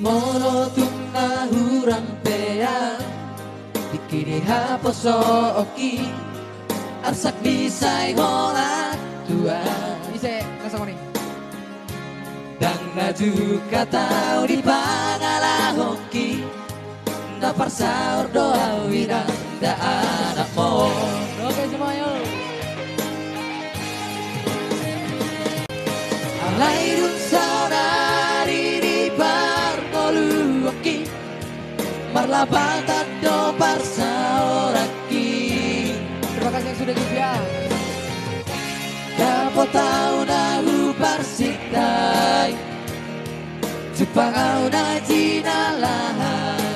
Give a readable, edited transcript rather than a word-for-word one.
Monotung na hurang pea Dikini haposoki Arsak bisay holat tua Ise, nasa ko ni. Dan naju katau di pangalahoki Naparsaur doa wiranda anak mo. Oke semuanya. Alay dun saudari di parmoluoki Marlabatan do parsaoraki. Terima kasih yang sudah juga. Dapat tahu nahu parsitai Jepang au na jinalahan